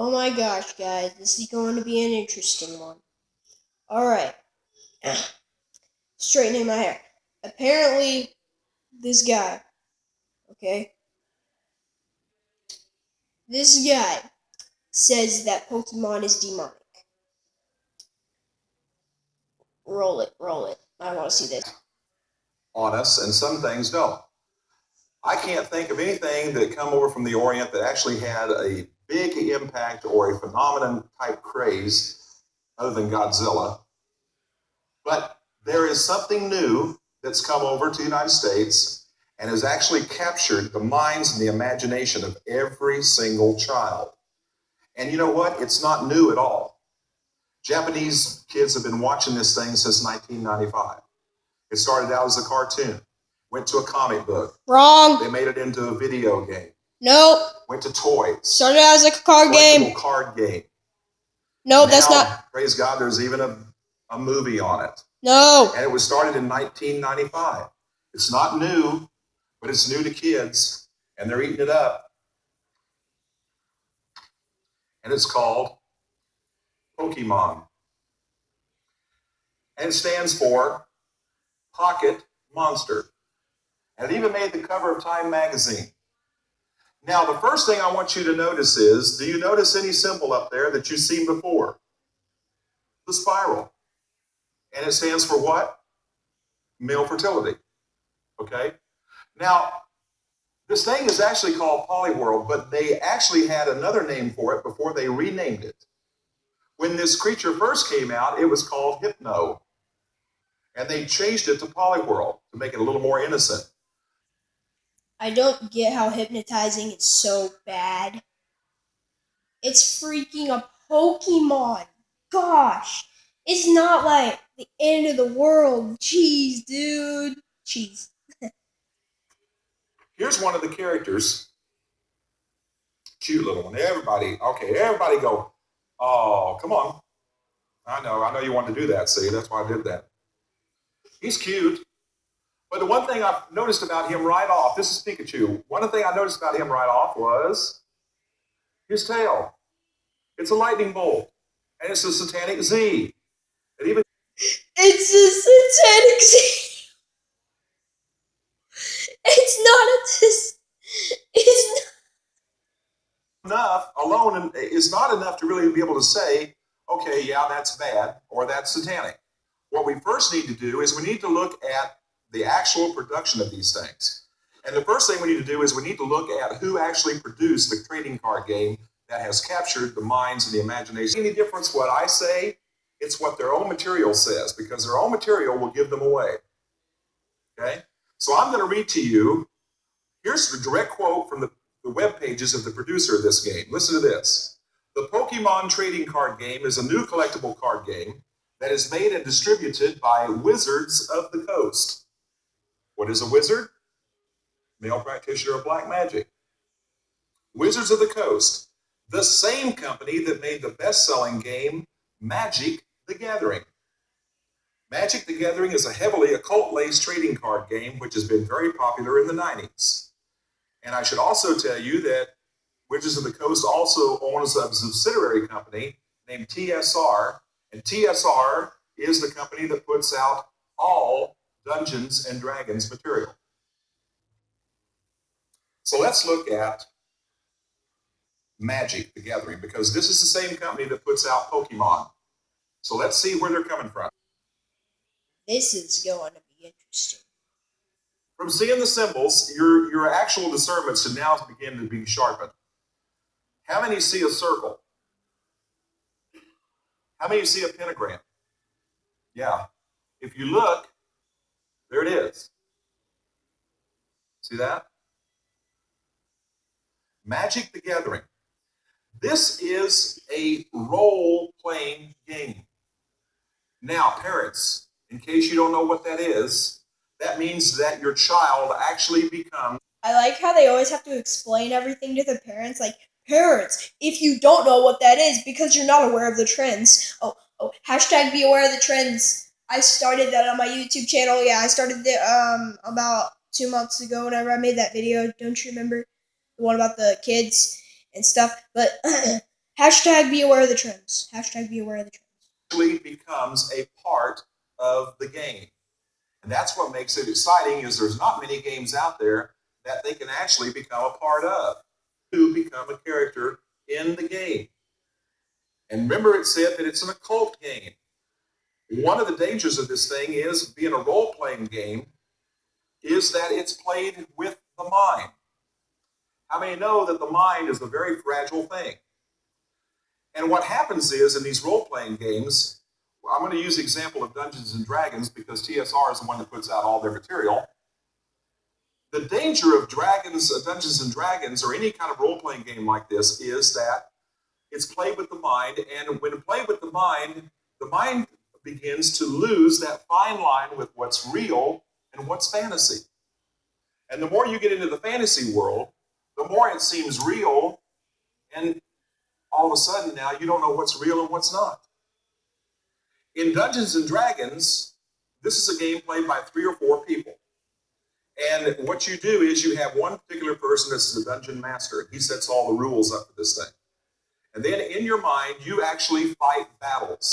Oh my gosh, guys, this is going to be an interesting one. Alright, straightening my hair. Apparently, this guy, okay? This guy says that Pokemon is demonic. Roll it, roll it. I want to see this. On us, and some things don't. I can't think of anything that come over from the Orient that actually had a big impact or a phenomenon type craze other than Godzilla. But there is something new that's come over to the United States and has actually captured the minds and the imagination of every single child. And you know what? It's not new at all. Japanese kids have been watching this thing since 1995. It started out as a cartoon, went to a comic book. Wrong. They made it into a video game. Nope. Went to toys. Started out as a card game. Card game. No, that's not. Praise God, there's even a movie on it. No. And it was started in 1995. It's not new, but it's new to kids, and they're eating it up. And it's called Pokemon. And it stands for Pocket Monster. And it even made the cover of Time magazine. Now, the first thing I want you to notice is, do you notice any symbol up there that you've seen before? The spiral. And it stands for what? Male fertility. Okay? Now, this thing is actually called Polyworld, but they actually had another name for it before they renamed it. When this creature first came out, it was called Hypno. And they changed it to Polyworld to make it a little more innocent. I don't get how hypnotizing is so bad. It's freaking a Pokemon. Gosh. It's not like the end of the world. Jeez, dude. Jeez. Here's one of the characters. Cute little one. Everybody go, oh, come on. I know you wanted to do that, see? That's why I did that. He's cute. But the one thing I've noticed about him right off, this is Pikachu. One thing I noticed about him right off was his tail. It's a lightning bolt. And it's a satanic Z. It's a satanic Z. It's not enough alone is not enough to really be able to say, okay, yeah, that's bad or that's satanic. What we first need to do is we need to look at the actual production of these things. And the first thing we need to do is we need to look at who actually produced the trading card game that has captured the minds and the imagination. Any difference what I say? It's what their own material says, because their own material will give them away. Okay? So I'm going to read to you, here's the direct quote from the web pages of the producer of this game. Listen to this. The Pokemon trading card game is a new collectible card game that is made and distributed by Wizards of the Coast. What is a wizard? Male practitioner of black magic. Wizards of the Coast, the same company that made the best-selling game Magic the Gathering. Magic the Gathering is a heavily occult-laced trading card game which has been very popular in the 90s. And I should also tell you that Wizards of the Coast also owns a subsidiary company named TSR, and TSR is the company that puts out all Dungeons and Dragons material. So let's look at Magic the Gathering, because this is the same company that puts out Pokemon. So let's see where they're coming from. This is going to be interesting. From seeing the symbols, your actual discernment should now begin to be sharpened. How many see a circle? How many see a pentagram? Yeah. If you look, there it is. See that? Magic the Gathering. This is a role-playing game. Now, parents, in case you don't know what that is, that means that your child actually becomes... I like how they always have to explain everything to the parents. Like, parents, if you don't know what that is because you're not aware of the trends. Hashtag be aware of the trends. I started that on my YouTube channel. Yeah, I started it about 2 months ago whenever I made that video. Don't you remember? The one about the kids and stuff. But Hashtag be aware of the trends. Hashtag be aware of the trends. Actually becomes a part of the game. And that's what makes it exciting is there's not many games out there that they can actually become a part of, to become a character in the game. And remember it said that it's an occult game. One of the dangers of this thing is being a role-playing game is that it's played with the mind. How many know that the mind is a very fragile thing? And what happens is in these role-playing games, I'm going to use the example of Dungeons and Dragons because TSR is the one that puts out all their material. The danger of Dungeons and Dragons, or any kind of role-playing game like this, is that it's played with the mind, and when played with the mind begins to lose that fine line with what's real and what's fantasy. And the more you get into the fantasy world, the more it seems real, and all of a sudden now you don't know what's real and what's not. In Dungeons and Dragons, this is a game played by 3 or 4 people. And what you do is you have one particular person that's the dungeon master. He sets all the rules up for this thing. And then in your mind, you actually fight battles.